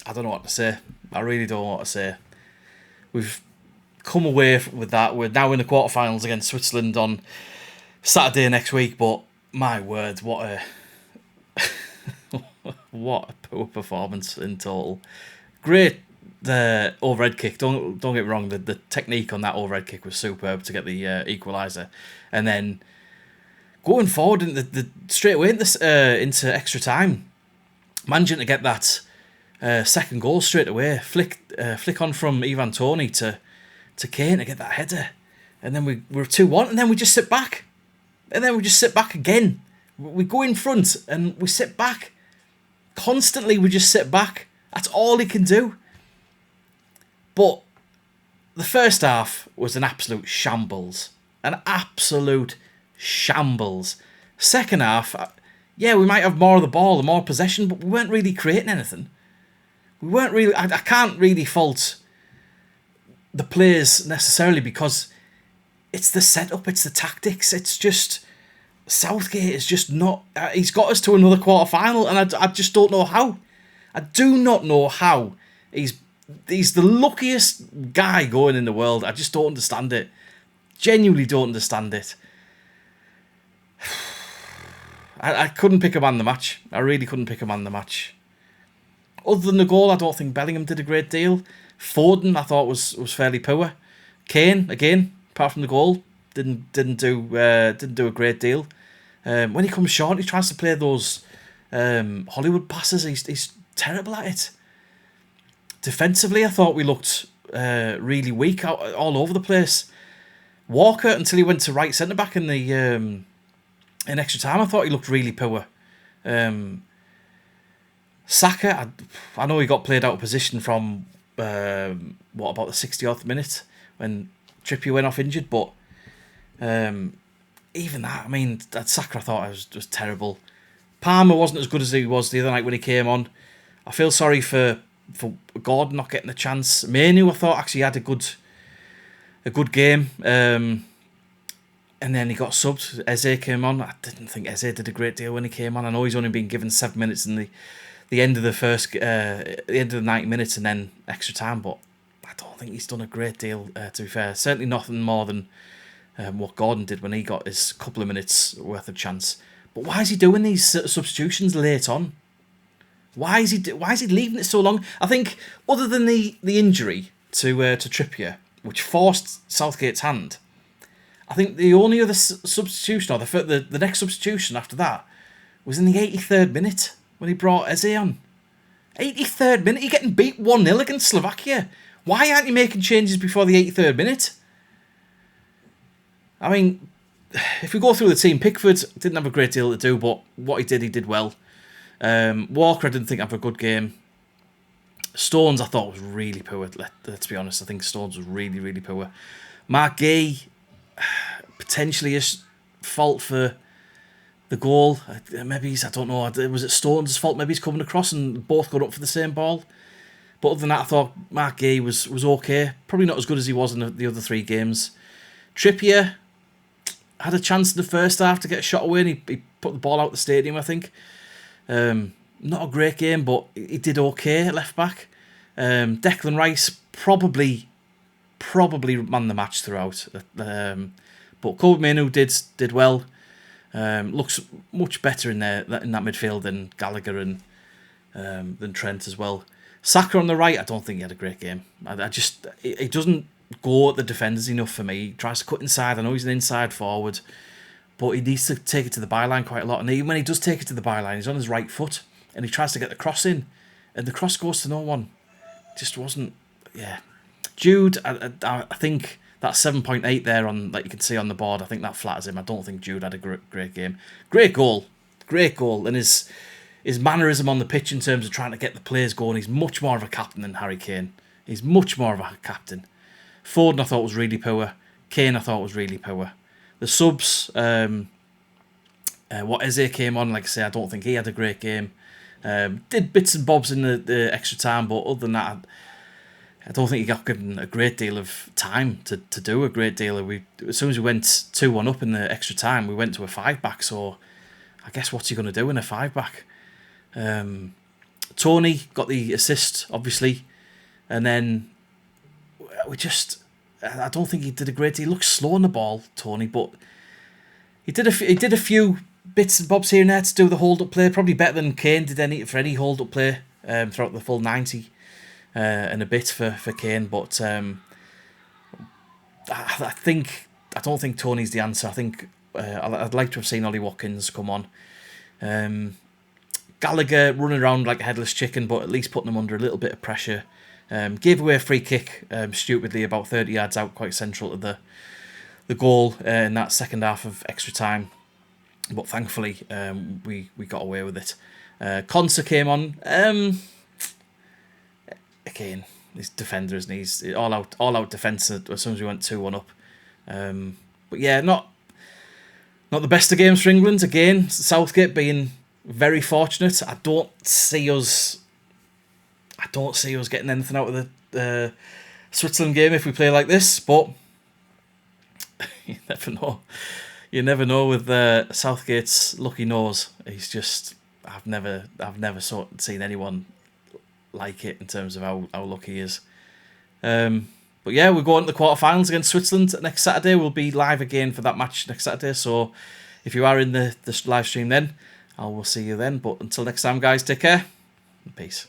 I don't know what to say. I really don't know what to say. We've come away with that. We're now in the quarterfinals against Switzerland on Saturday next week. But my word, what a what a poor performance in total. Great overhead kick. Don't get me wrong. The technique on that overhead kick was superb to get the equaliser, and then going forward in the straight away into extra time, managing to get that second goal straight away. Flick on from Ivan Toney to Kane to get that header, and then we're 2-1, and then we just sit back, and then we just sit back again. We go in front and we sit back. Constantly, we just sit back. That's all he can do. But the first half was an absolute shambles. An absolute shambles. Second half, yeah, we might have more of the ball and more possession, but we weren't really creating anything. We weren't really... I can't really fault the players necessarily because it's the setup, it's the tactics, it's just... Southgate is just not... he's got us to another quarter-final, and I just don't know how. I do not know how. He's the luckiest guy going in the world. I just don't understand it. Genuinely don't understand it. I couldn't pick a man the match. I really couldn't pick a man the match. Other than the goal, I don't think Bellingham did a great deal. Foden, I thought was fairly poor. Kane, again, apart from the goal, didn't do a great deal. When he comes short, he tries to play those Hollywood passes. He's terrible at it. Defensively, I thought we looked really weak, all over the place. Walker, until he went to right centre back in the in extra time, I thought he looked really poor. Saka, I know he got played out of position from about the 60th minute when Trippier went off injured, but even that, I mean, that Saka I thought was terrible. Palmer wasn't as good as he was the other night when he came on. I feel sorry for Gordon not getting a chance. Manu, I thought, actually had a good game. And then he got subbed. Eze came on. I didn't think Eze did a great deal when he came on. I know he's only been given 7 minutes in the end of the end of the 90 minutes and then extra time, but I don't think he's done a great deal, to be fair. Certainly nothing more than what Gordon did when he got his couple of minutes worth of chance. But why is he doing these substitutions late on? Why is he leaving it so long? I think other than the injury to Trippier, which forced Southgate's hand, I think the only other substitution, or the next substitution after that, was in the 83rd minute when he brought Eze on. 83rd minute, you're getting beat 1-0 against Slovakia. Why aren't you making changes before the 83rd minute? I mean, if we go through the team, Pickford didn't have a great deal to do, but what he did well. Walker, I didn't think had a good game. Stones, I thought was really poor. Let's be honest, I think Stones was really, really poor. Mark Gay, potentially his fault for the goal. Maybe I don't know. Was it Stones' fault? Maybe he's coming across and both got up for the same ball. But other than that, I thought Mark Gay was okay. Probably not as good as he was in the other three games. Trippier had a chance in the first half to get a shot away, and he put the ball out the stadium, I think. Not a great game, but he did okay at left back. Declan Rice probably man the match throughout. But Kobe Manu did well. Looks much better in that midfield than Gallagher and than Trent as well. Saka on the right, I don't think he had a great game. He doesn't go at the defenders enough for me. He tries to cut inside. I know he's an inside forward, but he needs to take it to the byline quite a lot. And even when he does take it to the byline, he's on his right foot and he tries to get the cross in, and the cross goes to no one. Just wasn't. Yeah, Jude. I think that 7.8 there on, like you can see on the board, I think that flatters him. I don't think Jude had a great game. Great goal, and his mannerism on the pitch in terms of trying to get the players going. He's much more of a captain than Harry Kane. He's much more of a captain. Foden I thought was really poor. Kane I thought was really poor. The subs, what Eze came on, like I say, I don't think he had a great game. Did bits and bobs in the extra time, but other than that, I don't think he got given a great deal of time to do a great deal. As soon as we went 2-1 up in the extra time, we went to a 5-back, so I guess what's he going to do in a 5-back? Tony got the assist, obviously, and then I don't think he did a great deal. He looked slow on the ball, Tony, but he did a few bits and bobs here and there to do the hold-up play. Probably better than Kane did for any hold-up play throughout the full 90 and a bit for Kane. But I don't think Tony's the answer. I think I'd like to have seen Ollie Watkins come on. Gallagher running around like a headless chicken, but at least putting them under a little bit of pressure. Gave away a free kick stupidly about 30 yards out, quite central to the goal in that second half of extra time. But thankfully, we got away with it. Conser came on. Again, he's defender, isn't he? He's all out defence as soon as we went 2-1 up. But yeah, not the best of games for England. Again, Southgate being very fortunate. I don't see us getting anything out of the Switzerland game if we play like this. But you never know. You never know with Southgate's lucky nose. He's just I've never seen anyone like it in terms of how lucky he is. But yeah, we're going to the quarterfinals against Switzerland next Saturday. We'll be live again for that match next Saturday. So if you are in the live stream then, I will see you then. But until next time, guys, take care and peace.